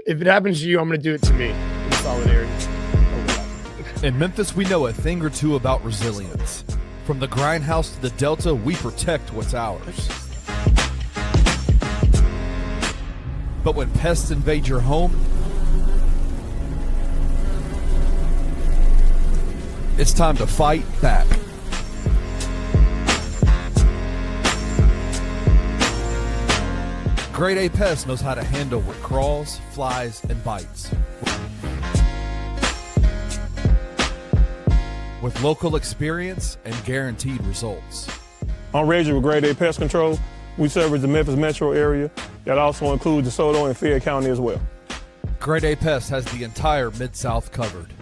if it happens to you, I'm going to do it to me in solidarity. In Memphis, we know a thing or two about resilience. From the grindhouse to the Delta, we protect what's ours. But when pests invade your home, it's time to fight back. Grade A Pest knows how to handle what crawls, flies, and bites. With local experience and guaranteed results. I'm Reggie with Grade A Pest Control. We service the Memphis metro area. That also includes DeSoto and Fayette County as well. Grade A Pest has the entire Mid-South covered.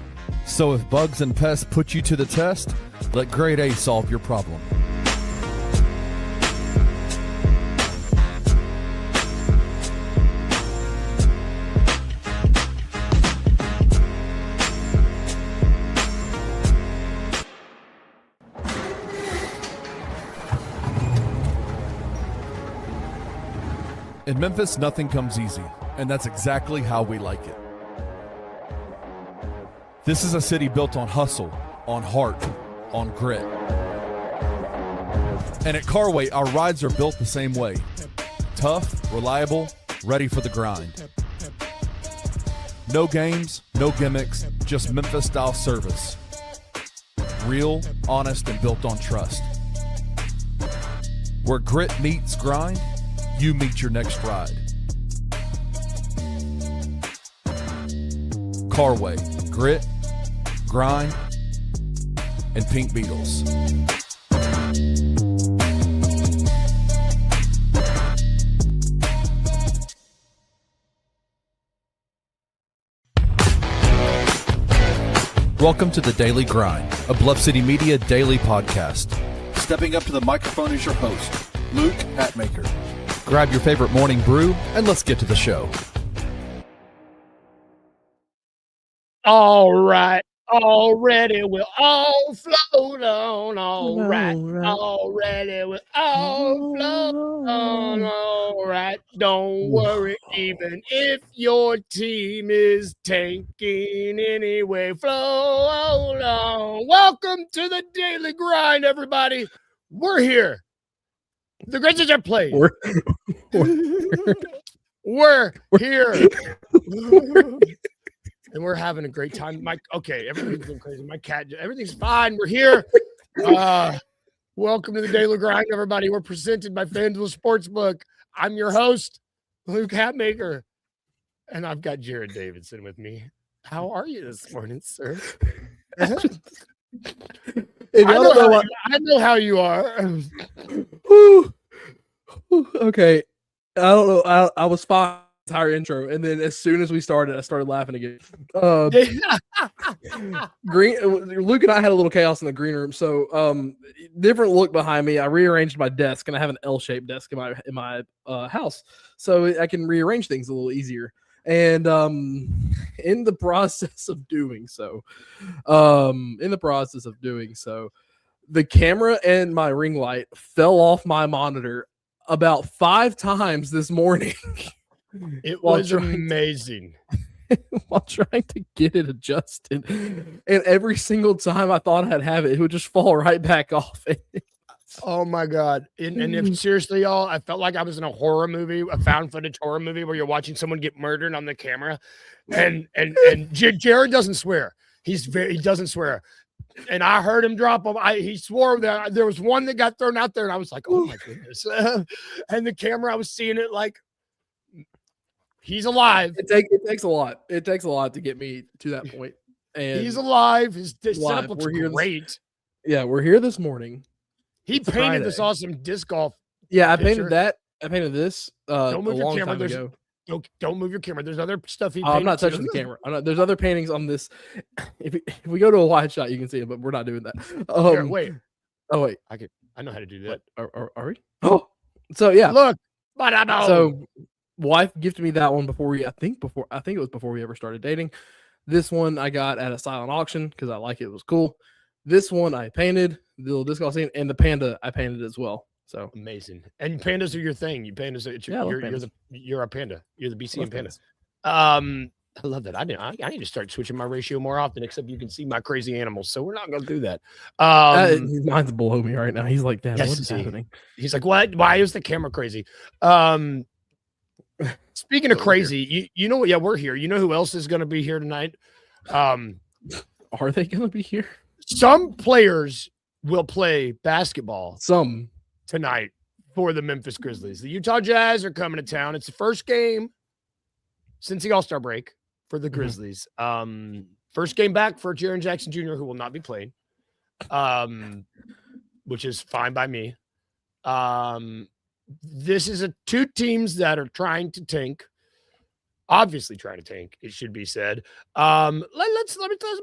So if bugs and pests put you to the test, let Grade A solve your problem. In Memphis, nothing comes easy, and that's exactly how we like it. This is a city built on hustle, on heart, on grit. And at Carway, our rides are built the same way. Tough, reliable, ready for the grind. No games, no gimmicks, just Memphis-style service. Real, honest, and built on trust. Where grit meets grind, you meet your next ride. Carway, grit, grind, and Pink Beetles. Welcome to the Daily Grind, a Bluff City Media daily podcast. Stepping up to the microphone is your host, Luke Hatmaker. Grab your favorite morning brew, and let's get to the show. All right. Already we'll all float on. All right. Already we'll all float on. All right. Don't worry, even if your team is tanking anyway. Float on. Welcome to the Daily Grind, everybody. We're here. The Grizzlies are playing. We're here. And we're having a great time. Okay, everything's going crazy. My cat, everything's fine. We're here. Welcome to the Daily Grind, everybody. We're presented by FanDuel Sportsbook. I'm your host, Luke Hatmaker. And I've got Jared Davidson with me. How are you this morning, sir? I know how you are. Okay. I don't know. I was fine the entire intro, and then as soon as we started, I started laughing again. Luke and I had a little chaos in the green room, so different look behind me. I rearranged my desk, and I have an L-shaped desk in my house, so I can rearrange things a little easier. And in the process of doing so, the camera and my ring light fell off my monitor about 5 times this morning. It was amazing. While trying to get it adjusted. And every single time I thought I'd have it, it would just fall right back off. Oh my God. And if seriously, y'all, I felt like I was in a horror movie, a found footage horror movie where you're watching someone get murdered on the camera. And Jared doesn't swear. He doesn't swear. And I heard him drop him. He swore that there was one that got thrown out there, and I was like, oh my goodness. And the camera, I was seeing it like he's alive. It takes a lot. It takes a lot to get me to that point. And he's alive. His setup looks great. We're here this morning. He painted this awesome disc golf. Yeah, I painted that. I painted this don't move a long time ago. Don't move your camera. There's other stuff he painted. I'm not touching the camera. There's other paintings on this. If we go to a wide shot, you can see it, but we're not doing that. Here, wait. Oh, wait. I know how to do that. Are we? Oh, so yeah. Look. But I know. So wife gifted me that one before I think it was before we ever started dating. This one I got at a silent auction because I like it. It was cool. This one I painted, the little disc golf scene, and the panda I painted as well. So amazing. And pandas are your thing. You pandas, you're a panda. You're the BC and panda. I love that. I need to start switching my ratio more often, except you can see my crazy animals. So we're not going to do that. His mind's below me right now. He's like, Dad, yes, what is happening? He's like, what? Why is the camera crazy? Speaking of crazy, you know what? Yeah, we're here. You know who else is going to be here tonight? Are they going to be here? Some players will play basketball. Some tonight for the Memphis Grizzlies. The Utah Jazz are coming to town. It's the first game since the All-Star break for the Grizzlies. First game back for Jaren Jackson Jr., who will not be playing, which is fine by me. This is two teams that are trying to tank. Obviously trying to tank, it should be said. Let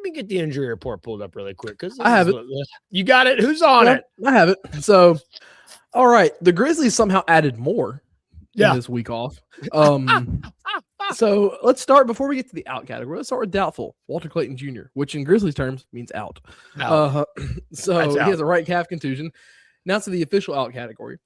me get the injury report pulled up really quick because I have it. You got it. Who's on it? I have it. So, all right, the Grizzlies somehow added more in this week off. So let's start before we get to the out category. Let's start with doubtful. Walter Clayton Jr., which in Grizzlies terms means out. So he has a right calf contusion. Now to the official out category.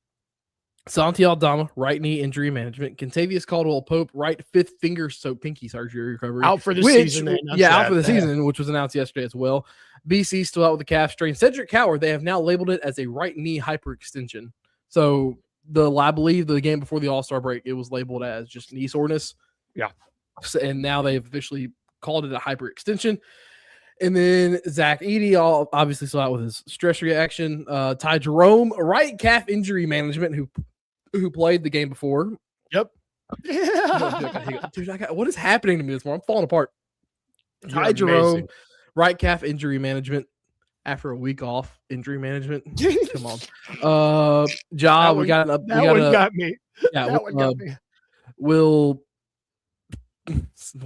Santi Aldama, right knee injury management. Kentavious Caldwell-Pope, right fifth finger, so pinky surgery recovery. Out for the season. Out for the season, which was announced yesterday as well. BC still out with the calf strain. Cedric Coward, they have now labeled it as a right knee hyperextension. So I believe the game before the All-Star break, it was labeled as just knee soreness. Yeah. And now they've officially called it a hyperextension. And then Zach Edey, obviously still out with his stress reaction. Ty Jerome, right calf injury management, who played the game before. Yep. Dude, what is happening to me this morning? I'm falling apart. Ty Jerome, right calf injury management after a week off. Injury management. Come on. Ja, we got an That one got me. Yeah, that one got me. We'll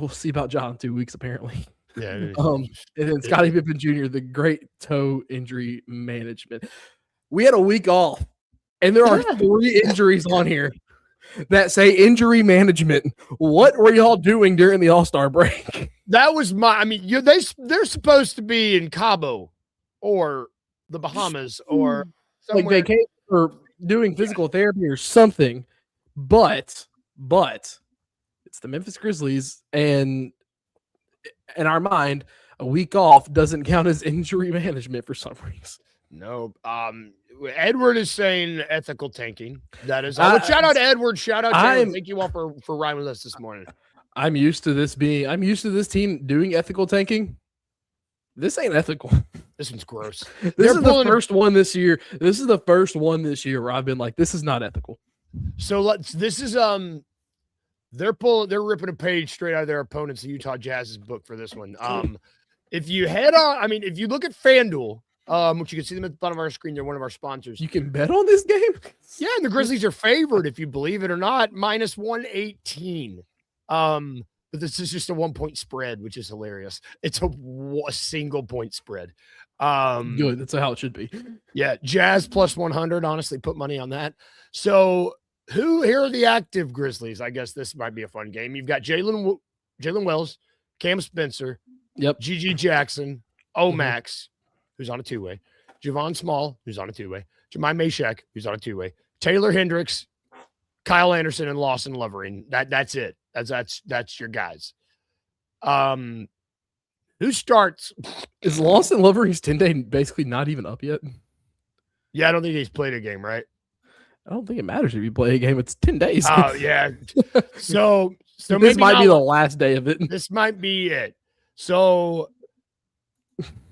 see about Ja in 2 weeks, apparently. Yeah. And then Scottie Pippen Jr., the great toe injury management. We had a week off. And there are 3 injuries on here that say injury management. What were y'all doing during the All-Star break? That was they're supposed to be in Cabo or the Bahamas or somewhere. Like vacation or doing physical therapy or something. But it's the Memphis Grizzlies, and in our mind, a week off doesn't count as injury management for some reason. No. Edward is saying ethical tanking. That is shout out to Edward. Shout out Jalen. Thank you all for riding with us this morning. I'm used to this team doing ethical tanking. This ain't ethical. This one's gross. This is the first one this year. This is the first one this year where I've been like, this is not ethical. So they're ripping a page straight out of their opponents, the Utah Jazz's book for this one. If you if you look at FanDuel, which you can see them at the bottom of our screen, they're one of our sponsors. You can bet on this game? Yeah, and the Grizzlies are favored, if you believe it or not, minus 118. But this is just a 1-point spread, which is hilarious. It's a single point spread. Good. That's how it should be. Yeah, Jazz plus 100. Honestly, put money on that. So here are the active Grizzlies? I guess this might be a fun game. You've got Jalen Wells, Cam Spencer, Gigi Jackson, Omax, who's on a 2-way, Javon Small, who's on a 2-way, Jemai Mashek, who's on a 2-way, Taylor Hendricks, Kyle Anderson, and Lawson Lovering. That's it. That's your guys. Who starts? Is Lawson Lovering's 10-day basically not even up yet? Yeah, I don't think he's played a game, right? I don't think it matters if you play a game. It's 10 days. Oh, yeah. So this might be the last day of it. This might be it. So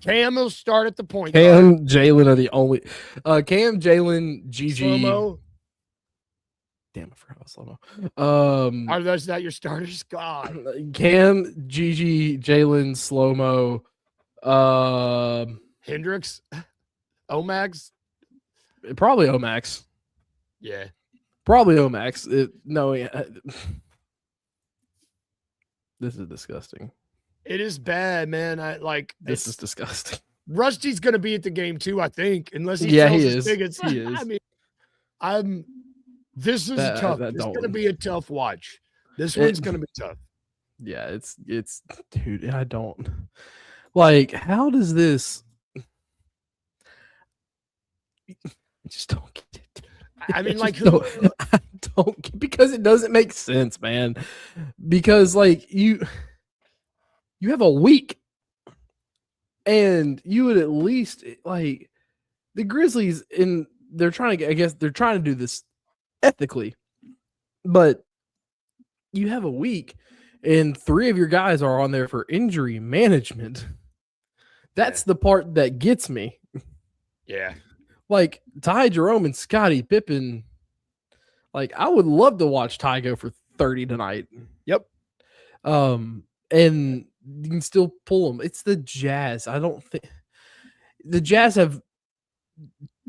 Cam will start at the point. Cam, Jalen are the only. Cam, Jalen, Gigi. Slow-mo. Damn, I forgot about slow-mo. Are those not your starters? God. Cam, Gigi, Jalen, slow-mo. Hendricks, Omax. Probably Omax. Yeah. Probably Omax. This is disgusting. It is bad, man. This is disgusting. Rusty's going to be at the game too, I think, unless he sells he his is. Tickets. He is. This is tough. It's going to be a tough watch. This one's going to be tough. Yeah, it's dude, I don't like, how does this I just don't get it. I mean, like, who? Don't, because it doesn't make sense, man. Because like you have a week, and you would at least like the Grizzlies they're trying to. I guess they're trying to do this ethically, but you have a week, and 3 of your guys are on there for injury management. That's the part that gets me. Yeah. Like Ty Jerome and Scottie Pippen. Like I would love to watch Ty go for 30 tonight. Yep. And you can still pull them. It's the Jazz. I don't think the Jazz have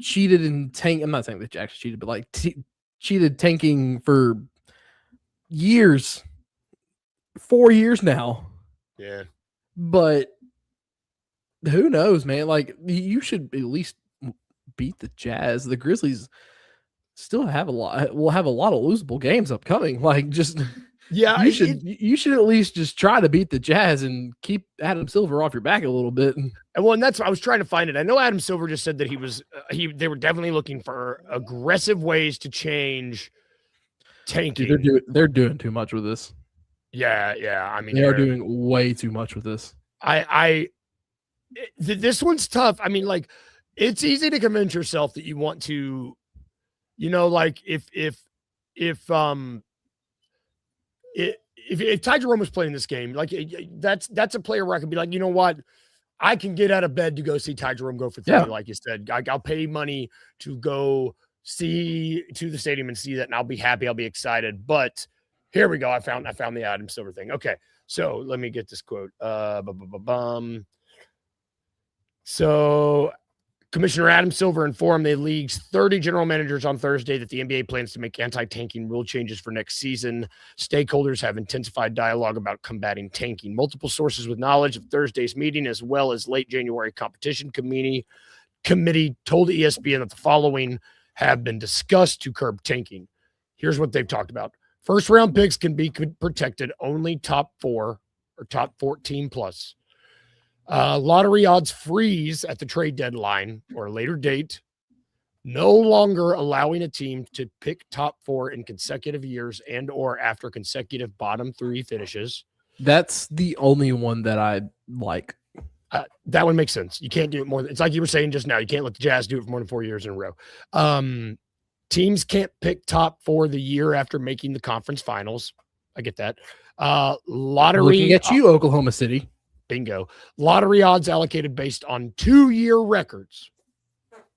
cheated and tank. I'm not saying the Jazz cheated, but like cheated tanking for years, 4 years now. Yeah. But who knows, man? Like you should at least beat the Jazz. The Grizzlies still have a lot. Will have a lot of losable games upcoming. Like just yeah, you should at least just try to beat the Jazz and keep Adam Silver off your back a little bit. And well, and that's I was trying to find it. I know Adam Silver just said that they were definitely looking for aggressive ways to change tanking. Dude, they're doing too much with this. Yeah. I mean, they are doing way too much with this. This one's tough. I mean, like, it's easy to convince yourself that you want to, like if Ty Jerome was playing this game, like that's a player where I could be like, you know what, I can get out of bed to go see Ty Jerome go for 30, like you said. I'll pay money to go to the stadium and see that, and I'll be happy, I'll be excited. But here we go. I found the Adam Silver thing. Okay, so let me get this quote. So Commissioner Adam Silver informed the league's 30 general managers on Thursday that the NBA plans to make anti-tanking rule changes for next season. Stakeholders have intensified dialogue about combating tanking. Multiple sources with knowledge of Thursday's meeting, as well as late January competition committee told ESPN that the following have been discussed to curb tanking. Here's what they've talked about. First round picks can be protected only top 4 or top 14 plus. Lottery odds freeze at the trade deadline or a later date, no longer allowing a team to pick top 4 in consecutive years and or after consecutive bottom 3 finishes. That's the only one that I like. That one makes sense. You can't do it more. It's like you were saying just now. You can't let the Jazz do it for more than 4 years in a row. Teams can't pick top 4 the year after making the conference finals. I get that. Lottery. Looking at you, Oklahoma City. Bingo. Lottery odds allocated based on 2-year records.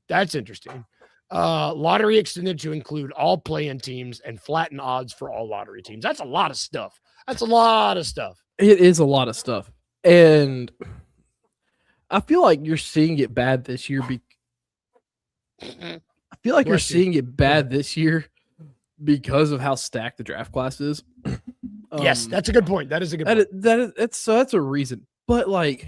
That's interesting. Lottery extended to include all play-in teams and flatten odds for all lottery teams. That's a lot of stuff. It is a lot of stuff. And I feel like you're seeing it bad this year. This year because of how stacked the draft class is. Yes, that's a good point. That is a good point. That's a reason. But like,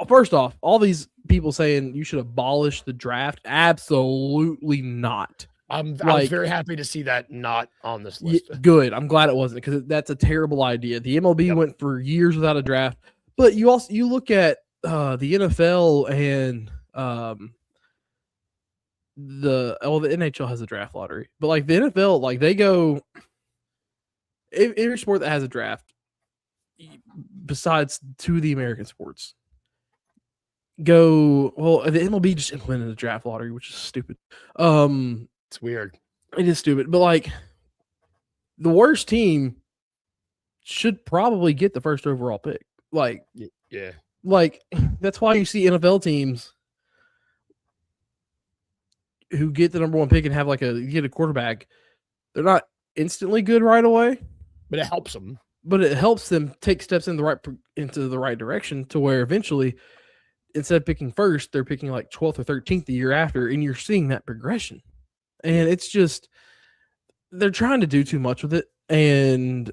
first off, all these people saying you should abolish the draft, absolutely not. I was very happy to see that not on this list. Good. I'm glad it wasn't, because that's a terrible idea. The MLB went for years without a draft, but you look at the NFL and the NHL has a draft lottery, but like the NFL, like they go every sport that has a draft, besides 2 of the American sports, the MLB just implemented a draft lottery, which is stupid. It's weird. It is stupid, but like the worst team should probably get the first overall pick. Like, yeah, like that's why you see NFL teams who get the number 1 pick and have get a quarterback. They're not instantly good right away, but it helps them. But it helps them take steps into the right direction, to where eventually, instead of picking first, they're picking like 12th or 13th the year after, and you're seeing that progression. And it's just, they're trying to do too much with it. And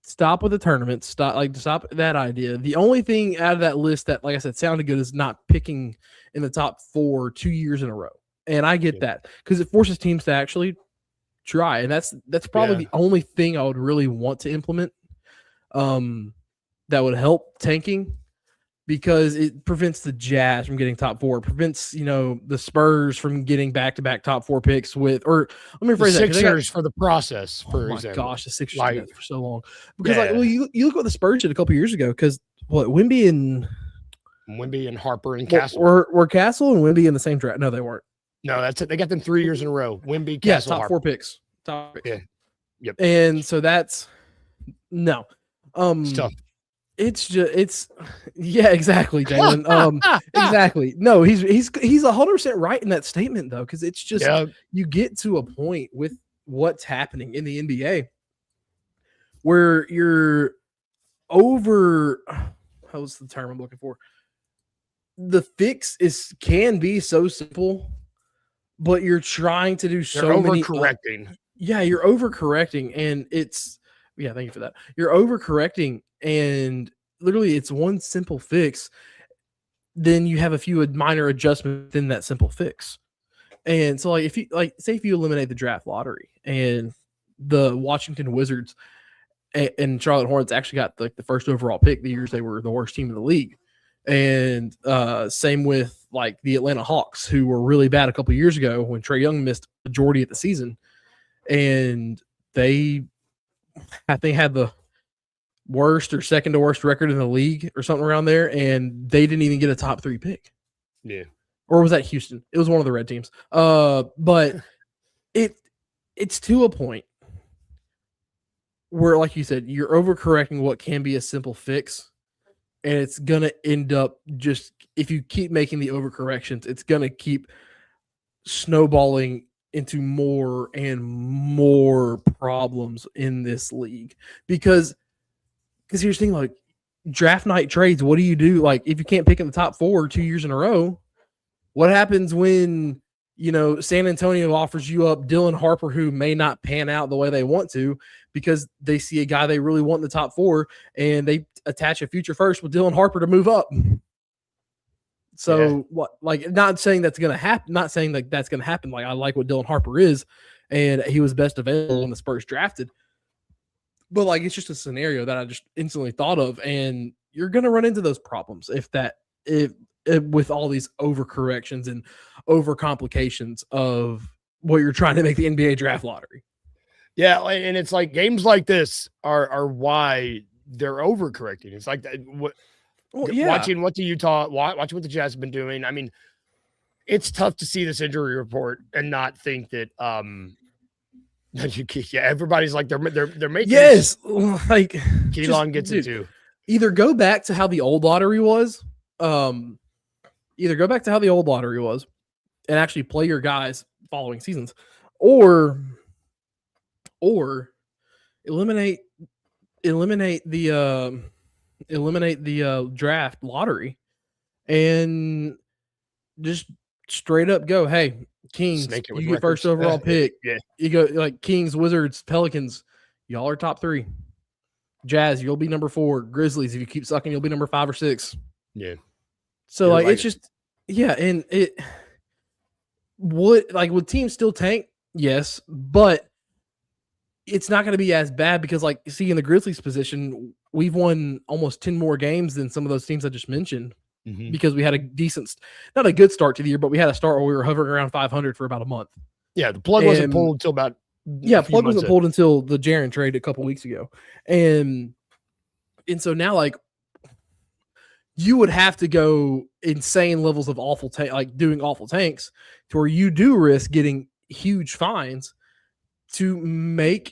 stop with the tournament. Stop that idea. The only thing out of that list that, like I said, sounded good is not picking in the top 4 2 years in a row. And I get that, because it forces teams to actually try. And that's probably the only thing I would really want to implement that would help tanking. because it prevents the Jazz from getting top 4. It prevents, the Spurs from getting back-to-back top 4 picks with, or let me rephrase that. Sixers for the process, for example. Gosh, the Sixers did that for so long. Because you look what the Spurs did a couple years ago. Because Wemby and Harper and Castle were Castle and Wemby in the same draft? No, they weren't. No, that's it. They got them 3 years in a row. Wemby, Castle, top Harper. 4 picks. Top picks. Yeah. Yep. And so that's no. It's tough. Yeah, exactly, Jalen. Exactly. No, he's 100% right in that statement though, because it's just you get to a point with what's happening in the NBA where you're over. How's the term I'm looking for? The fix can be so simple, but you're trying to do so many. Overcorrecting. You're overcorrecting, and it's thank you for that. You're overcorrecting, and literally it's one simple fix. Then you have a few minor adjustments within that simple fix. And so if you eliminate the draft lottery and the Washington Wizards and Charlotte Hornets actually got the first overall pick the years they were the worst team in the league. And same with the Atlanta Hawks, who were really bad a couple of years ago when Trae Young missed the majority of the season. And they, I think, had the worst or second to worst record in the league or something around there, and they didn't even get a top 3 pick. Yeah. Or was that Houston? It was one of the red teams. But it's to a point where, like you said, you're overcorrecting what can be a simple fix, and it's going to end up just, if you keep making the overcorrections, it's going to keep snowballing into more and more problems in this league. Because here's the thing, draft night trades, what do you do? If you can't pick in the top 4 2 years in a row, what happens when, San Antonio offers you up Dylan Harper, who may not pan out the way they want to because they see a guy they really want in the top 4 and they attach a future first with Dylan Harper to move up. So not saying that's going to happen, not saying that's going to happen. I like what Dylan Harper is, and he was best available when the Spurs drafted. But it's just a scenario that I just instantly thought of, and you're going to run into those problems if with all these overcorrections and overcomplications of what you're trying to make the NBA draft lottery. Yeah, and it's games like this are why they're overcorrecting. It's watching what the Utah, watching what the Jazz have been doing. I mean, it's tough to see this injury report and not think that everybody's they're making Keelan gets it too. Either go back to how the old lottery was, and actually play your guys following seasons, or eliminate the draft lottery and just straight up go, hey, Kings, you get first overall pick. Yeah. You go Kings, Wizards, Pelicans, y'all are top 3. Jazz, you'll be number 4. Grizzlies, if you keep sucking, you'll be number 5 or 6. Yeah. So it's just and it would teams still tank? Yes, but it's not going to be as bad because in the Grizzlies position, we've won almost 10 more games than some of those teams I just mentioned because we had a decent, not a good start to the year, but we had a start where we were hovering around 500 for about a month. Yeah, the plug wasn't pulled until about plug wasn't pulled until the Jaren trade a couple weeks ago. And so now you would have to go insane levels of awful doing awful tanks to where you do risk getting huge fines to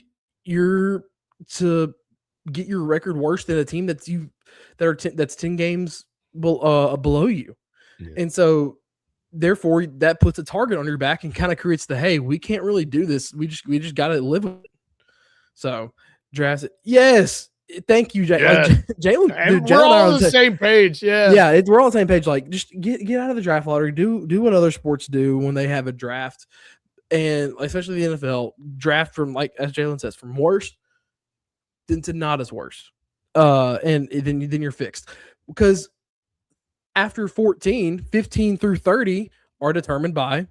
get your record worse than a team that's 10 games below you. Yeah. And so therefore that puts a target on your back and kind of creates hey, we can't really do this. We just got to live with it. So drafts it. Yes. Thank you, Jalen. Yeah. Jalen, we're all on the same page. Yeah. Yeah. We're all on the same page. Just get out of the draft lottery. Do what other sports do when they have a draft. And especially the NFL draft from, as Jalen says, from worst to not as worse. And then you're fixed. Because after 14, 15 through 30 are determined by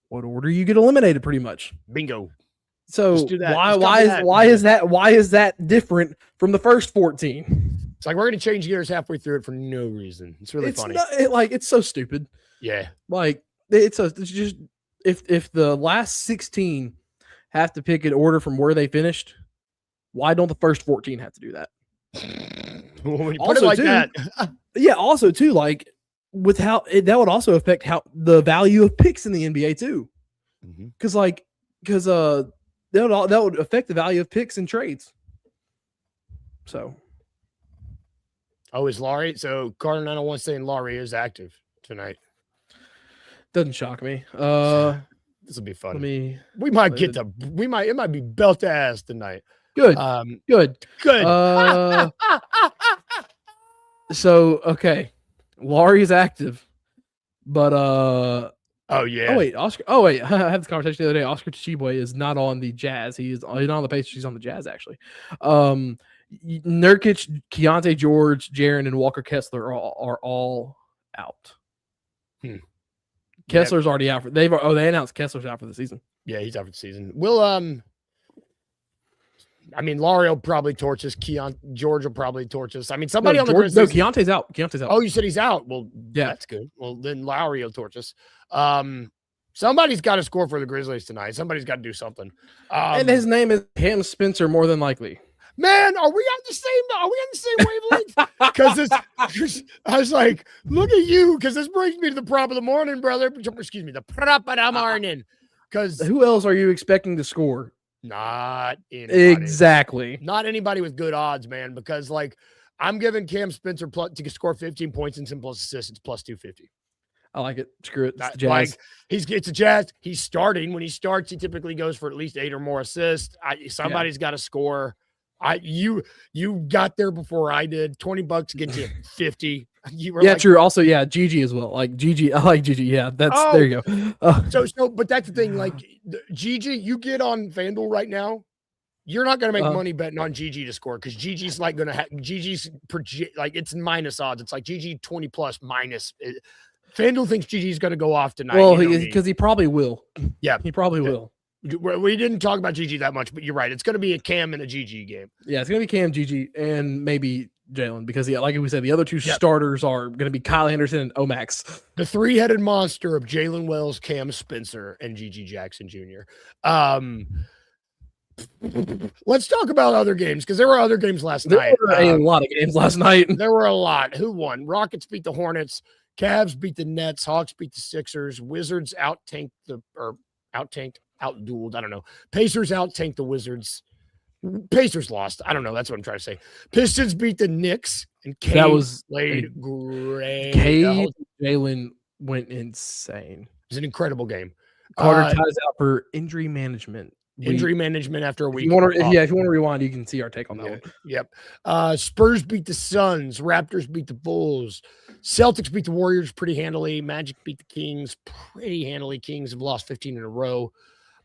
what order you get eliminated pretty much. Bingo. So why is that different from the first 14? It's like we're gonna change gears halfway through it for no reason. It's really funny. It's so stupid. Yeah. Like it's just if the last 16 have to pick an order from where they finished, why don't the first 14 have to do that? When you put it like that. Yeah, also too, like with how that would also affect how the value of picks in the NBA too. Because that would affect the value of picks and trades. So is Laurie? So Carter 901 saying Laurie is active tonight. Doesn't shock me. This will be fun. We might get it might be belt ass tonight. Good. Good. So okay. Laurie's active. But oh yeah. Oh wait, Oscar. Oh wait, I had this conversation the other day. Oscar Tshiebwe is not on the Jazz. He's not on the Pacers. He's on the Jazz actually. Nurkic, Keontae George, Jaren, and Walker Kessler are all out. Kessler's already out for. They announced Kessler's out for the season. Yeah, he's out for the season. I mean, Laurie will probably torch us. George will probably torch us. I mean, somebody on the Grizzlies. No, Keontae's out. Oh, you said he's out. Well, yeah, that's good. Well, then Lowry will torch us. Somebody's got to score for the Grizzlies tonight. Somebody's got to do something. And his name is Cam Spencer, more than likely. Man, are we on the same wavelength? Because I was like, look at you, because this brings me to the prop of the morning, brother. Excuse me, the prop of the morning. Because who else are you expecting to score? Not anybody. Exactly. Not anybody with good odds, man. Because like I'm giving Cam Spencer to score 15 points and some plus assists. It's plus 250. I like it. Screw it. It's the Jazz. Like it's a Jazz. He's starting. When he starts, he typically goes for at least 8 or more assists. Somebody's got to score. You got there before I did. $20 gets you 50. True. Also, Gigi as well. Like Gigi, I like Gigi. Yeah, there you go. But that's the thing. Like Gigi, you get on FanDuel right now, you're not going to make money betting on Gigi to score because Gigi's like going to have Gigi's like it's minus odds. It's like Gigi 20 plus minus. FanDuel thinks Gigi's going to go off tonight. Well, because he probably will. Yeah, he probably will. We didn't talk about Gigi that much, but you're right. It's going to be a Cam and a Gigi game. Yeah, it's going to be Cam, Gigi, and maybe Jalen because, like we said, the other two starters are going to be Kyle Anderson and Omax. The 3-headed monster of Jalen Wells, Cam Spencer, and Gigi Jackson Jr. Let's talk about other games because there were other games last night. There were a lot of games last night. There were a lot. Who won? Rockets beat the Hornets. Cavs beat the Nets. Hawks beat the Sixers. Wizards outdueled. I don't know. Pacers out-tanked the Wizards. Pacers lost. I don't know. That's what I'm trying to say. Pistons beat the Knicks. And Cade played great. Cade, Jalen went insane. It was an incredible game. Carter ties out for injury management. Injury management after a week. If you want to rewind, you can see our take on that one. Yep. Spurs beat the Suns. Raptors beat the Bulls. Celtics beat the Warriors pretty handily. Magic beat the Kings pretty handily. Kings have lost 15 in a row.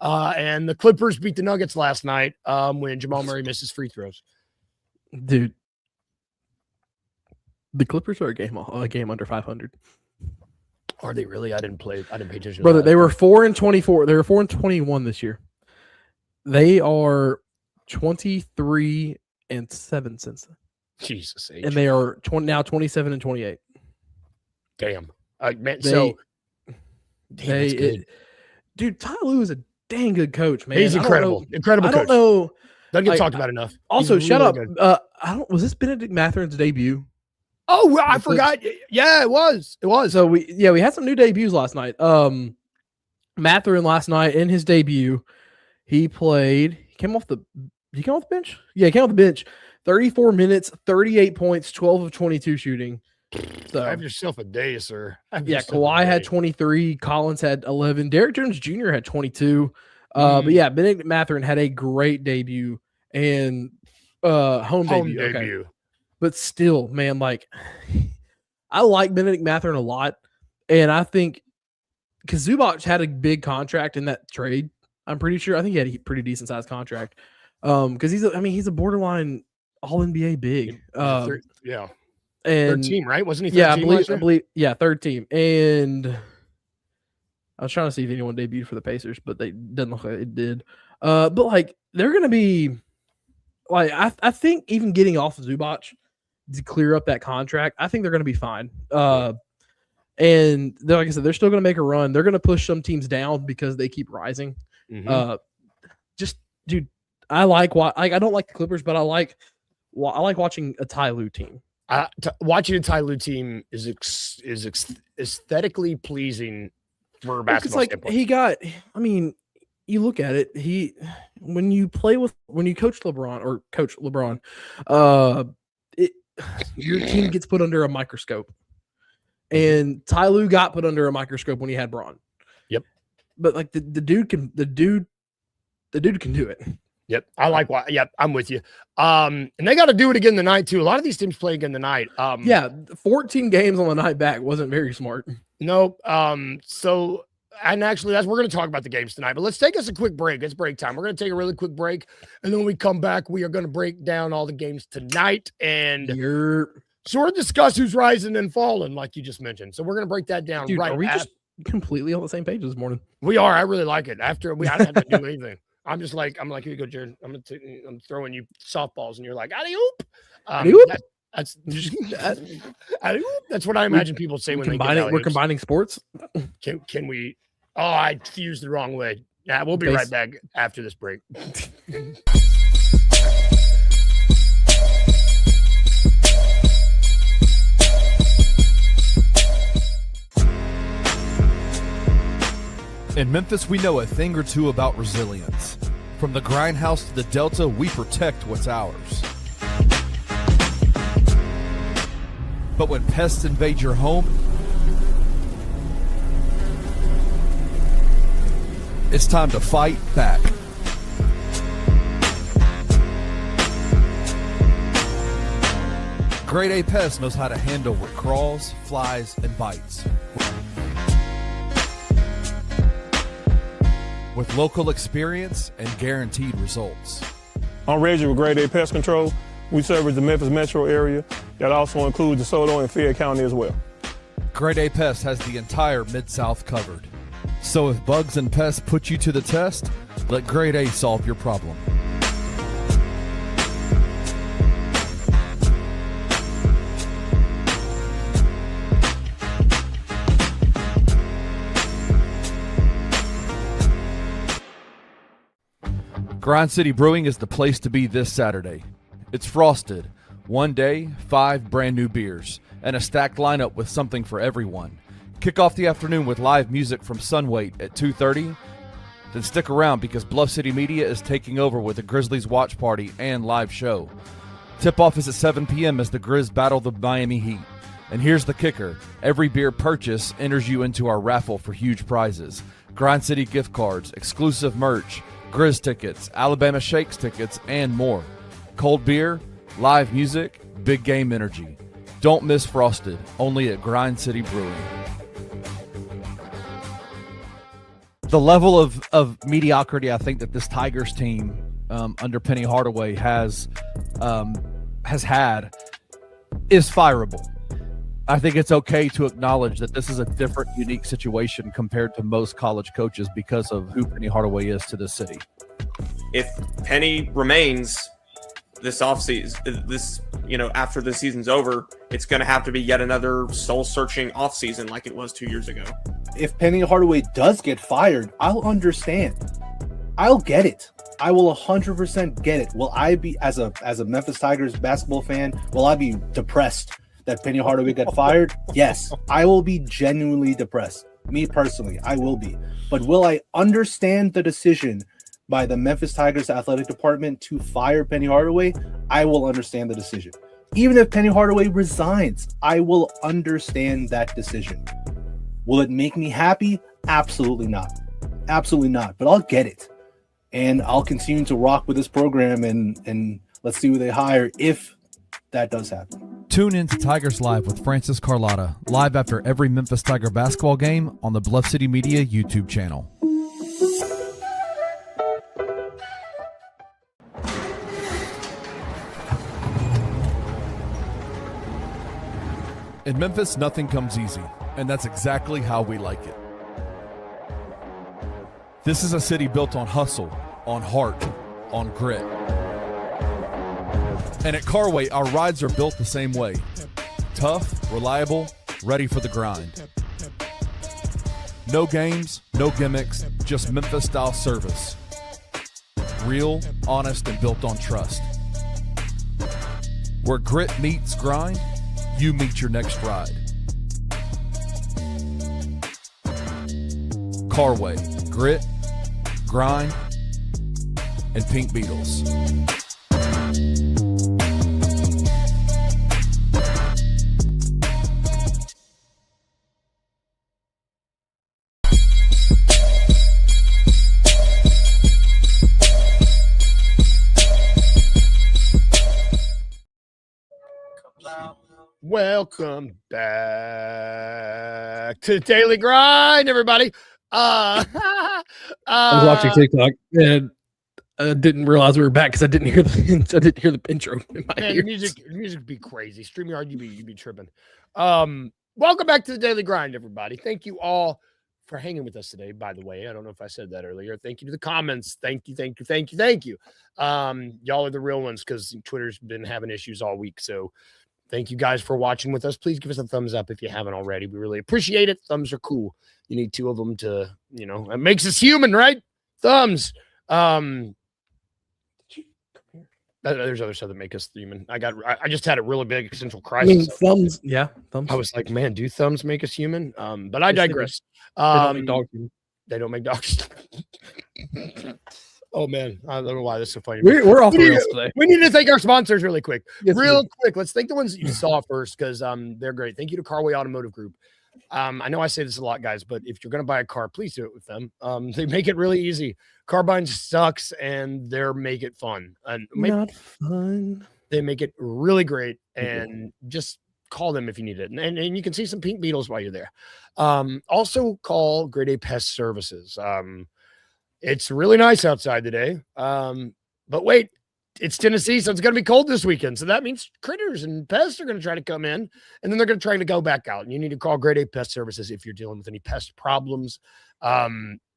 And the Clippers beat the Nuggets last night when Jamal Murray misses free throws. Dude, the Clippers are a game under 500. Are they really? I didn't pay attention. Brother, they were 4-24. They were 4-21 this year. They are 23-7 since then. Jesus H. And they are now 27-28. Damn. Man, dude, Ty Lue is a dang good coach, man. He's incredible. Incredible coach. I don't know. Doesn't get talked about enough. Also, shut up. Was this Benedict Matherin's debut? Oh, well, I forgot. Yeah, it was. So we had some new debuts last night. Matherin last night in his debut, he came off the bench? Yeah, he came off the bench. 34 minutes, 38 points, 12 of 22 shooting. So have yourself a day, sir. Kawhi had 23, Collins had 11, Derrick Jones Jr. had 22. But yeah, Benedict Mathurin had a great debut and home debut. Okay. But still, man, like I like Benedict Mathurin a lot. And I think because Zubac had a big contract in that trade, I'm pretty sure. I think he had a pretty decent sized contract. Because he's a borderline all NBA big. Yeah. And third team, right? Wasn't he? Yeah, I believe. Yeah, third team. And I was trying to see if anyone debuted for the Pacers, but they didn't look like it did. But like they're gonna be like I think even getting off of Zubac to clear up that contract, I think they're going to be fine. And like I said, they're still going to make a run. They're going to push some teams down because they keep rising. Mm-hmm. Dude, I don't like the Clippers, but I like watching a Ty Lue team. Watching a Ty Lue team is aesthetically pleasing for basketball. It's like you look at it. When you coach LeBron, your team gets put under a microscope. And Ty Lue got put under a microscope when he had Braun. Yep. But like the dude can do it. Yep. I'm with you. And they got to do it again tonight too. A lot of these teams play again tonight. 14 games on the night back wasn't very smart. No. And actually we're going to talk about the games tonight, but let's take us a quick break. It's break time. We're going to take a really quick break. And then when we come back, we are going to break down all the games tonight and sort of discuss who's rising and falling, like you just mentioned. So we're going to break that down. Dude, are we just completely on the same page this morning? We are. I really like it. I didn't have to do anything. I'm like, here you go, Jared. I'm throwing you softballs, and you're like, alley-oop. That's what I imagine people say when we're combining sports. Can we? Oh, I fused the wrong way. Yeah, we'll be right back after this break. In Memphis, we know a thing or two about resilience. From the grindhouse to the Delta, we protect what's ours. But when pests invade your home, it's time to fight back. Grade A Pest knows how to handle what crawls, flies, and bites. With local experience and guaranteed results. I'm Reggie with Grade A Pest Control. We service the Memphis metro area. That also includes DeSoto and Fayette County as well. Grade A Pest has the entire Mid-South covered. So if bugs and pests put you to the test, let Grade A solve your problem. Grind City Brewing is the place to be this Saturday. It's frosted. One day, 5 brand new beers, and a stacked lineup with something for everyone. Kick off the afternoon with live music from Sunweight at 2:30. Then stick around because Bluff City Media is taking over with a Grizzlies watch party and live show. Tip-off is at 7 p.m. as the Grizz battle the Miami Heat. And here's the kicker. Every beer purchase enters you into our raffle for huge prizes. Grind City gift cards, exclusive merch, Grizz tickets, Alabama Shakes tickets, and more. Cold beer, live music, big game energy. Don't miss Frosted, only at Grind City Brewing. The level of mediocrity I think that this Tigers team under Penny Hardaway has had is fireable. I think it's okay to acknowledge that this is a different, unique situation compared to most college coaches because of who Penny Hardaway is to this city. If Penny remains this offseason, after the season's over, it's going to have to be yet another soul-searching offseason like it was 2 years ago. If Penny Hardaway does get fired, I'll understand. I'll get it. I will 100% get it. Will I be, as a Memphis Tigers basketball fan, will I be depressed that Penny Hardaway got fired? Yes, I will be genuinely depressed. Me personally, I will be. But will I understand the decision by the Memphis Tigers athletic department to fire Penny Hardaway? I will understand the decision. Even if Penny Hardaway resigns, I will understand that decision. Will it make me happy? Absolutely not. Absolutely not. But I'll get it. And I'll continue to rock with this program and let's see who they hire if that does happen. Tune in to Tigers Live with Francis Carlotta, live after every Memphis Tiger basketball game on the Bluff City Media YouTube channel. In Memphis, nothing comes easy, and that's exactly how we like it. This is a city built on hustle, on heart, on grit. And at Carway, our rides are built the same way. Tough, reliable, ready for the grind. No games, no gimmicks, just Memphis-style service. Real, honest, and built on trust. Where grit meets grind, you meet your next ride. Carway, grit, grind, and Pink Beetles. Welcome back to the Daily Grind, everybody. I was watching TikTok and I didn't realize we were back because I didn't hear the intro in my man, ears. Oh, music would be crazy. StreamYard, you'd be tripping. Welcome back to the Daily Grind, everybody. Thank you all for hanging with us today. By the way, I don't know if I said that earlier. Thank you to the comments. Thank you. Y'all are the real ones because Twitter's been having issues all week. So thank you guys for watching with us. Please give us a thumbs up if you haven't already. We really appreciate it. Thumbs are cool. You need 2 of them to, it makes us human, right? Thumbs. There's other stuff that make us human. I just had a really big existential crisis. I mean, thumbs. Yeah, thumbs. I was like, man, do thumbs make us human? But I digress. They don't make dogs. They don't make dogs. Oh man, I don't know why this is so funny. We're off the rails today. We need to thank our sponsors really quick. Yes, quick. Let's thank the ones that you saw first because they're great. Thank you to Carway Automotive Group. I know I say this a lot, guys, but if you're going to buy a car, please do it with them. They make it really easy. Car buying sucks, and they make it fun. And not fun. They make it really great, and just call them if you need it. And you can see some Pink Beetles while you're there. Also call Grade A Pest Services. It's really nice outside today. But wait, it's Tennessee, so it's going to be cold this weekend. So that means critters and pests are going to try to come in, and then they're going to try to go back out. And you need to call Grade A Pest Services if you're dealing with any pest problems.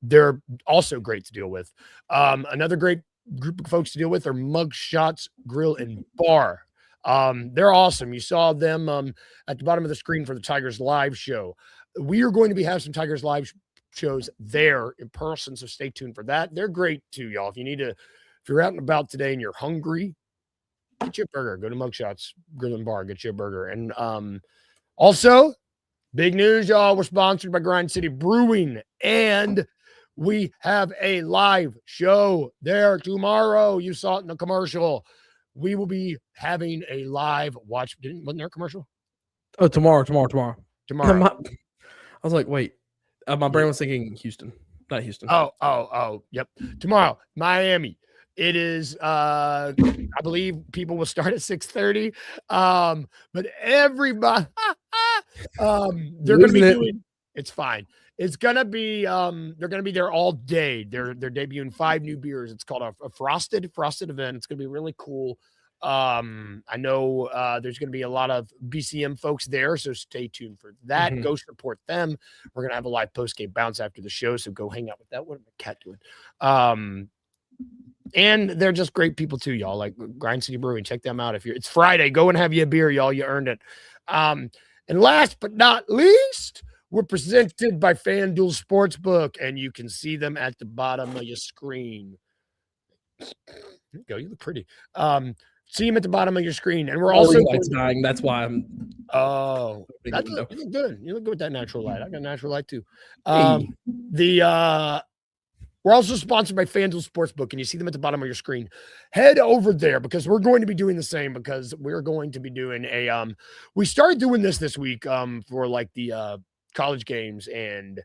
They're also great to deal with. Another great group of folks to deal with are Mugshots Grill and Bar. They're awesome. You saw them at the bottom of the screen for the Tigers live show. We are going to have some Tigers live shows there in person, so stay tuned for that. They're great too, y'all. If you're out and about today and you're hungry, get you a burger. Go to Mugshots Grill and Bar, get you a burger. And also, big news, y'all. We're sponsored by Grind City Brewing, and we have a live show there tomorrow. You saw it in the commercial. We will be having a live watch. Wasn't there a commercial? Oh, tomorrow. Tomorrow. I was like, wait. My brain was thinking Houston, not Houston. Oh, yep. Tomorrow, Miami. It is, I believe people will start at 6:30. But everybody, they're going to be doing, it's fine. It's going to be, they're going to be there all day. They're debuting 5 new beers. It's called a frosted event. It's going to be really cool. I know there's going to be a lot of BCM folks there, so stay tuned for that. Mm-hmm. Go support them. We're going to have a live post-game bounce after the show, so go hang out with that. What is my cat doing? And they're just great people too, y'all. Like Grind City Brewing, check them out. It's Friday, go and have you a beer, y'all. You earned it. And last but not least, we're presented by FanDuel Sportsbook, and you can see them at the bottom of your screen. There you go. You look pretty. See them at the bottom of your screen, and we're also lights dying. That's why I'm. Oh, you look good. You look good with that natural light. I got a natural light too. We're also sponsored by FanDuel Sportsbook, and you see them at the bottom of your screen. Head over there because we're going to be doing the same because we're going to be doing we started doing this week for like the college games and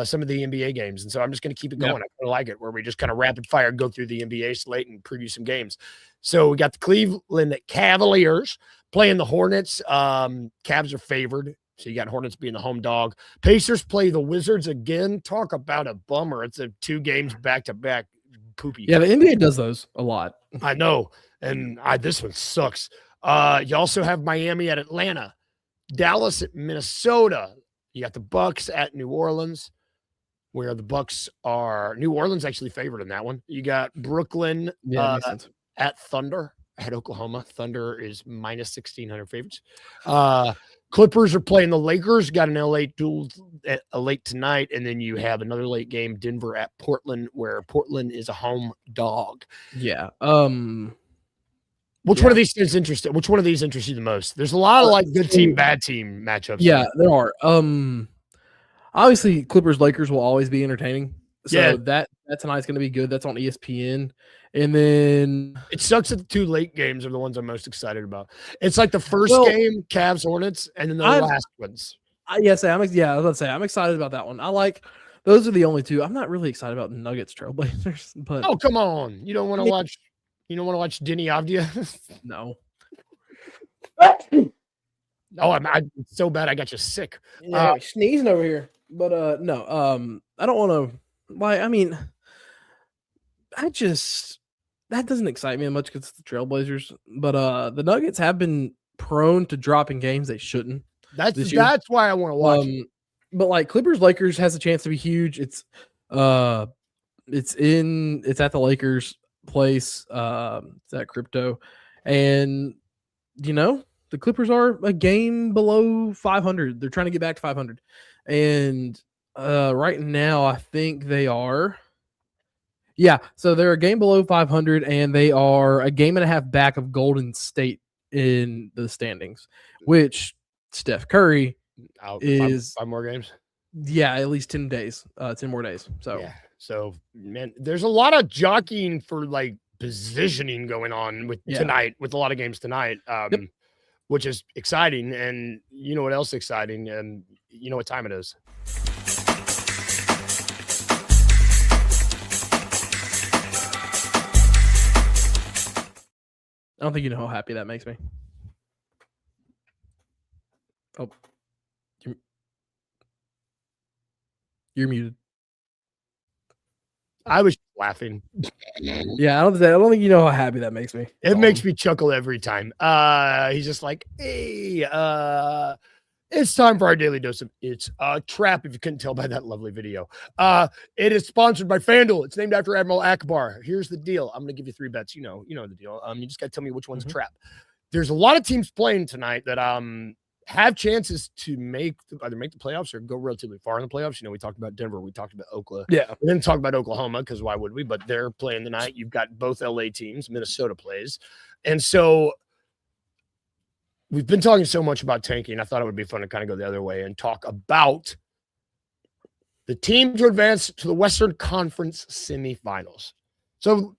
some of the NBA games. And so I'm just going to keep it going. I kind of like it where we just kind of rapid fire go through the NBA slate and preview some games. So we got the Cleveland Cavaliers playing the Hornets. Cavs are favored. So you got Hornets being the home dog. Pacers play the Wizards again. Talk about a bummer. It's 2 games back-to-back. Poopy. Yeah, the NBA does those a lot. I know. And this one sucks. You also have Miami at Atlanta. Dallas at Minnesota. You got the Bucks at New Orleans, where the Bucks are New Orleans actually favored in that one. You got Brooklyn at Thunder. at Oklahoma. Thunder is minus 1,600 favorites. Clippers are playing the Lakers. Got an LA duel late tonight, and then you have another late game, Denver at Portland, where Portland is a home dog. Yeah. Which one of these is interesting? Which one of these interests you the most? There's a lot of like good team, bad team matchups. Yeah, there are. Obviously, Clippers Lakers will always be entertaining. So that tonight's going to be good. That's on ESPN. And then it sucks that the 2 late games are the ones I'm most excited about. It's like the first game, Cavs Hornets, and then the last ones. I was about to say I'm excited about that one. Those are the only 2. I'm not really excited about Nuggets Trailblazers, but oh, come on. You don't want to watch Denny Avdia? No. Oh, I'm so bad I got you sick. Yeah, sneezing over here. But no, I don't want to that doesn't excite me much because it's the Trailblazers. But the Nuggets have been prone to dropping games they shouldn't. That's why I want to watch it. But like Clippers Lakers has a chance to be huge. It's at the Lakers place. It's at Crypto. And the Clippers are a game below 500. They're trying to get back to 500. And right now, I think they are. Yeah, so they're a game below 500, and they are a game and a half back of Golden State in the standings, which Steph Curry is 5 more games. Yeah, at least 10 days, 10 more days. So yeah, so man, there's a lot of jockeying for like positioning going on tonight with a lot of games tonight. Which is exciting, and you know what else exciting, and you know what time it is. I don't think you know how happy that makes me. Oh, you're muted. I was laughing. Yeah, I don't think you know how happy that makes me. It makes me chuckle every time. He's just like, hey, it's time for our daily dose of It's a Trap, if you couldn't tell by that lovely video. It is sponsored by FanDuel. It's named after Admiral Akbar. Here's the deal. I'm going to give you 3 bets. You know the deal. You just got to tell me which one's a trap. There's a lot of teams playing tonight that have chances to either make the playoffs or go relatively far in the playoffs. We talked about Denver. We talked about Oklahoma. Yeah. We didn't talk about Oklahoma because why would we? But they're playing tonight. You've got both LA teams. Minnesota plays. And so we've been talking so much about tanking. I thought it would be fun to kind of go the other way and talk about the team to advance to the Western Conference semifinals. So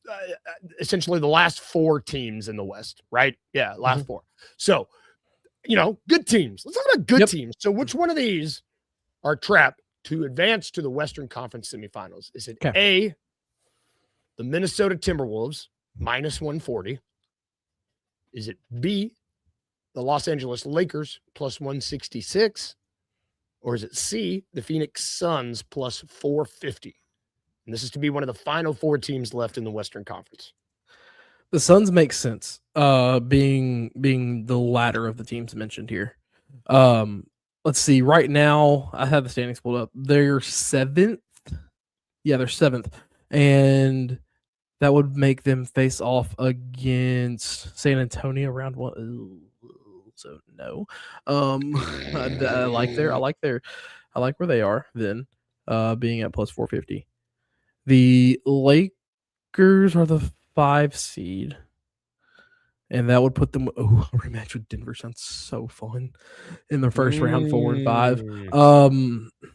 essentially the last 4 teams in the West, right? Yeah, last 4. So, good teams. Let's talk about good teams. So which one of these are trapped to advance to the Western Conference semifinals? Is it A, the Minnesota Timberwolves, minus 140? Is it B, the Los Angeles Lakers, plus 166? Or is it C, the Phoenix Suns, plus 450? And this is to be one of the final 4 teams left in the Western Conference. The Suns make sense, being the latter of the teams mentioned here. Let's see. Right now, I have the standings pulled up. They're 7th. Yeah, they're 7th. And that would make them face off against San Antonio round 1. Ooh, so no. I like where they are then, being at plus 450. The Lakers are the 5 seed, and that would put them. Oh, a rematch with Denver sounds so fun in the first round, 4 and 5.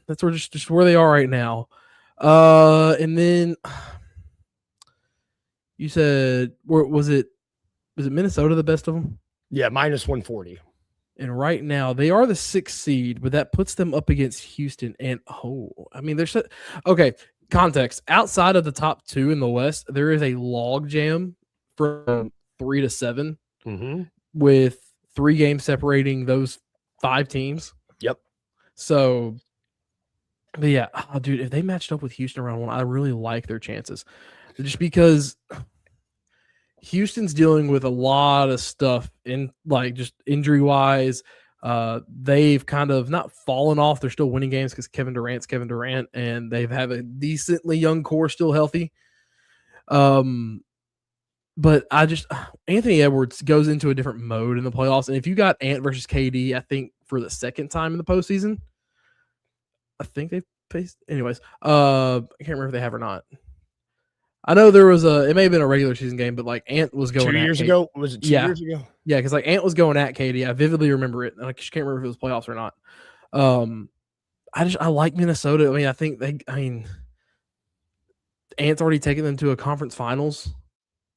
That's where just where they are right now. And then you said, was it Minnesota the best of them? Yeah, minus 140. And right now they are the 6th seed, but that puts them up against Houston. And there's okay. Context, outside of the top 2 in the West, there is a log jam from 3 to 7 with 3 games separating those 5 teams. Yep. So, but yeah, dude, if they matched up with Houston round 1, I really like their chances. Just because Houston's dealing with a lot of stuff in just injury wise. They've kind of not fallen off. They're still winning games because Kevin Durant's Kevin Durant, and they've had a decently young core still healthy. But Anthony Edwards goes into a different mode in the playoffs. And if you got Ant versus KD, I think for the second time in the postseason, I think they've faced. Anyways, I can't remember if they have or not. I know it may have been a regular season game, but like Ant was going 2 years at ago. Was it 2 years ago? Yeah, because like Ant was going at KD. I vividly remember it. I just can't remember if it was playoffs or not. I like Minnesota. I mean, Ant's already taken them to a conference finals,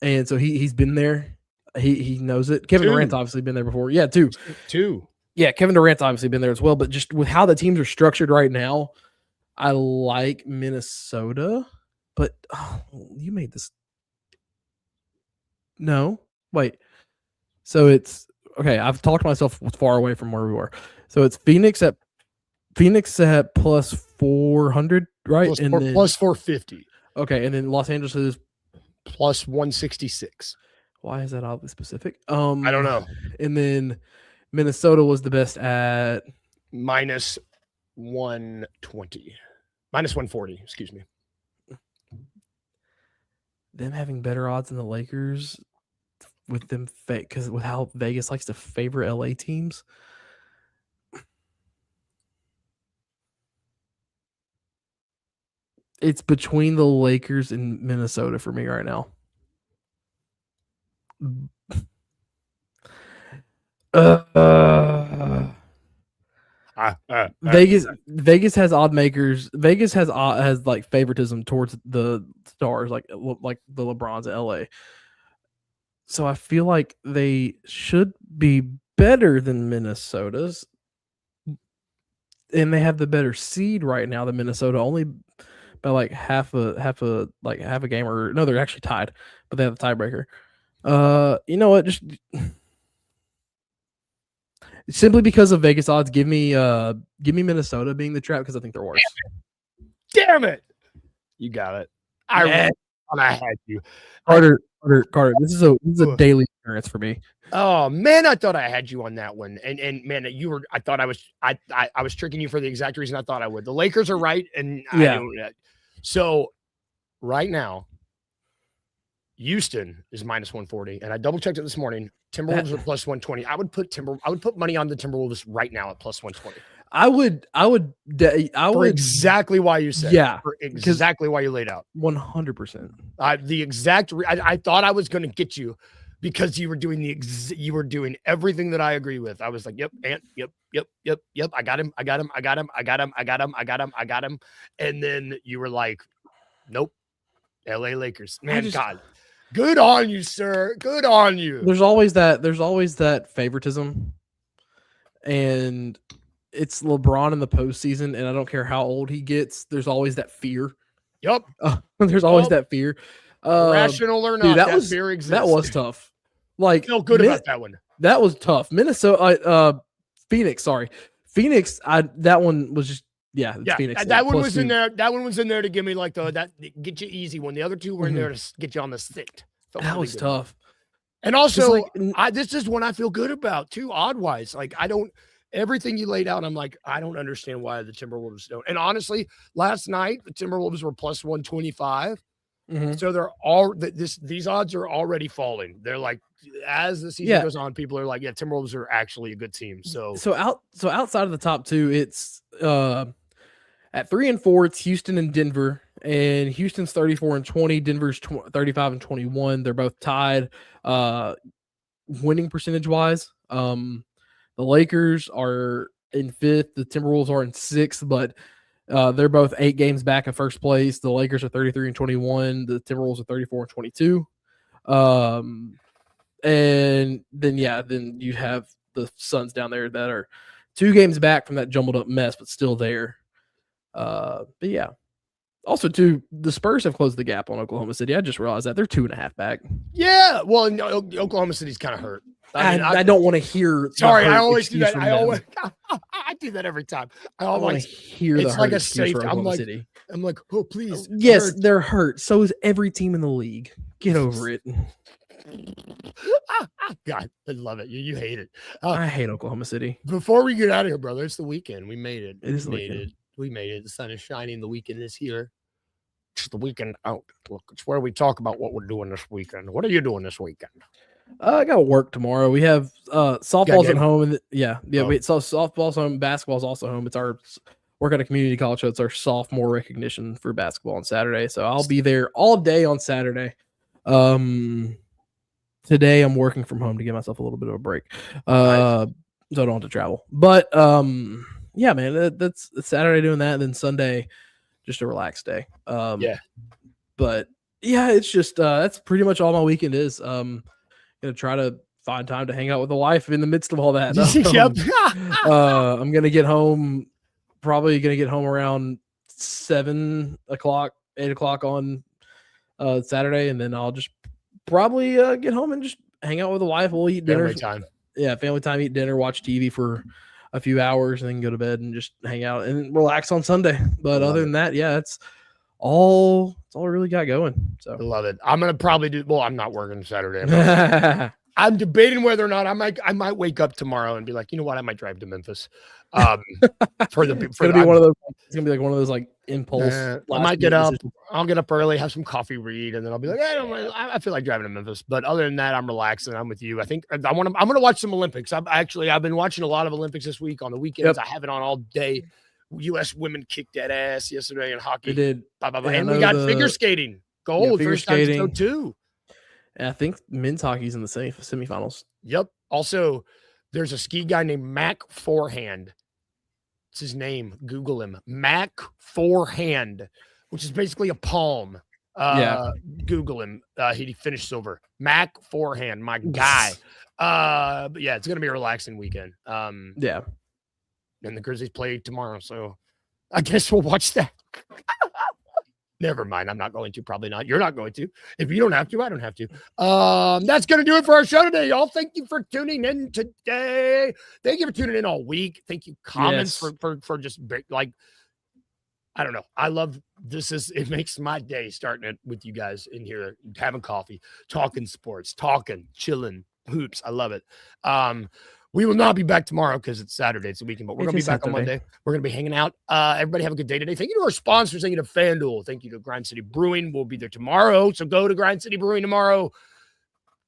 and so he's been there. He knows it. Kevin Durant's obviously been there before. Yeah, two. Yeah, Kevin Durant's obviously been there as well. But just with how the teams are structured right now, I like Minnesota. But you made this. No, wait. So it's okay. I've talked myself far away from where we were. So it's Phoenix at plus 400, right? Plus 450. Okay, and then Los Angeles is plus 166. Why is that oddly specific? I don't know. And then Minnesota was the best at minus 120, minus 140. Excuse me. Them having better odds than the Lakers with them because with how Vegas likes to favor LA teams. It's between the Lakers and Minnesota for me right now. Vegas has odd makers. Vegas has like favoritism towards the stars, like the LeBrons at LA. So I feel like they should be better than Minnesota's, and they have the better seed right now than Minnesota, only by like half a game, or no, they're actually tied, but they have the tiebreaker. You know what? Just simply because of Vegas odds, give me Minnesota being the trap because I think they're worse. Damn it! You got it. I had you, Carter. This is a daily occurrence for me. Oh man, I thought I had you on that one, and man, I thought I was tricking you for the exact reason I thought I would. The Lakers are right, and yeah. So right now, Houston is minus 140, and I double checked it this morning. Timberwolves are plus 120. I would put money on the Timberwolves right now at plus 120. I would for exactly why you said. Yeah, for exactly why you laid out. 100%. I thought I was going to get you because you were doing everything that I agree with. I was like, yep. I got him. And then you were like, nope. LA Lakers. Man, God. Good on you, sir. Good on you. There's always that favoritism. And it's LeBron in the postseason, and I don't care how old he gets. There's always that fear. Yep. There's always that fear. Rational or not, dude, fear exists. That was tough. Like, feel good about that one. That was tough. Phoenix. Sorry, Phoenix. That one was just Phoenix. That one was in there. That one was in there to give me like that get you easy one. The other two were in there to get you on the stick. That was tough. And also, this is one I feel good about too. Odd wise, like everything you laid out, I'm like, I don't understand why the Timberwolves don't. And honestly, last night the Timberwolves were plus 125. So they're these odds are already falling. They're like, as the season goes on, people are like, yeah, Timberwolves are actually a good team. So outside of the top two, it's at 3 and 4, it's Houston and Denver, and Houston's 34-20, Denver's 35-21. They're both tied, winning percentage wise. The Lakers are in 5th. The Timberwolves are in 6th, but they're both 8 games back of first place. The Lakers are 33-21. The Timberwolves are 34-22. And then you have the Suns down there that are 2 games back from that jumbled up mess, but still there. But yeah. Also, too, the Spurs have closed the gap on Oklahoma City. I just realized that they're 2.5 back. Yeah, well, Oklahoma City's kind of hurt. I don't want to hear. Sorry, I always do that. I do that every time. I always hear it's the like a safe. City. I'm like, oh please. Yes, they're hurt. So is every team in the league. Get over it. God, I love it. You hate it. I hate Oklahoma City. Before we get out of here, brother, it's the weekend. We made it. It is the weekend. We made it. The sun is shining. The weekend is here. It's the weekend out. Look, it's where we talk about what we're doing this weekend. What are you doing this weekend? I got to work tomorrow. We have softball's at home, and so softball's home, basketball's also home. It's our work at a community college, so it's our sophomore recognition for basketball on Saturday. So I'll be there all day on Saturday. Today I'm working from home to give myself a little bit of a break, so I don't have to travel. But yeah, man, that's Saturday doing that, and then Sunday just a relaxed day. But yeah, it's just that's pretty much all my weekend is. Gonna try to find time to hang out with the wife in the midst of all that. I'm gonna get home. Probably gonna get home around 7 o'clock, 8 o'clock on Saturday, and then I'll just probably get home and just hang out with the wife. We'll eat dinner. Family time. Yeah, family time. Eat dinner, watch TV for a few hours, and then go to bed and just hang out and relax on Sunday. But other than that, yeah, it's all I really got going. So I love it. I'm gonna probably do. Well, I'm not working Saturday. I'm debating whether or not I might wake up tomorrow and be like, you know what, I might drive to Memphis. It's gonna be one of those. It's gonna be like one of those like impulse. I might get up. I'll get up early, have some coffee, read, and then I'll be like, I feel like driving to Memphis. But other than that, I'm relaxing. I'm with you. I think I'm gonna watch some Olympics. I've been watching a lot of Olympics this week on the weekends. Yep. I have it on all day. U.S. women kicked that ass yesterday in hockey. They did. And we got figure skating gold. Figure first time skating too. I think men's hockey's in the semifinals. Yep. Also, there's a ski guy named Mac Forehand. It's his name. Google him. Mac Forehand, which is basically a palm. Google him. He finished silver. Mac Forehand, my guy. But yeah, it's gonna be a relaxing weekend. Yeah. And the Grizzlies play tomorrow, so I guess we'll watch that. Never mind. I'm not going to. Probably not. You're not going to. If you don't have to, I don't have to. That's going to do it for our show today, y'all. Thank you for tuning in today. Thank you for tuning in all week. Thank you, comments, for just like, I don't know. I love this. It makes my day starting it with you guys in here, having coffee, talking sports, chilling, hoops. I love it. We will not be back tomorrow because it's Saturday. It's a weekend, but we're going to be back on Monday. We're going to be hanging out. Everybody have a good day today. Thank you to our sponsors. Thank you to FanDuel. Thank you to Grind City Brewing. We'll be there tomorrow. So go to Grind City Brewing tomorrow.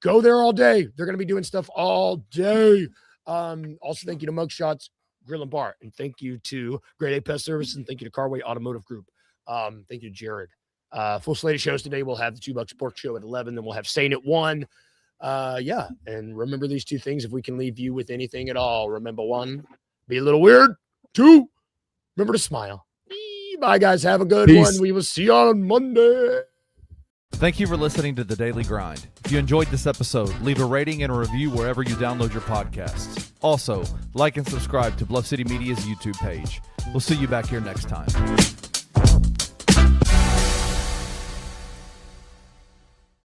Go there all day. They're going to be doing stuff all day. Also, thank you to Mugshots Grill and Bar. And thank you to Grade A Pest Service. And thank you to Carway Automotive Group. Thank you to Jared. Full slate of shows today. We'll have the $2 Sports Show at 11. Then we'll have Sane at 1. And remember these two things. If we can leave you with anything at all, remember 1, be a little weird. 2, remember to smile. Bye, guys. Have a good one. We will see you on Monday. Thank you for listening to The Daily Grind. If you enjoyed this episode, leave a rating and a review wherever you download your podcasts. Also, like and subscribe to Bluff City Media's YouTube page. We'll see you back here next time.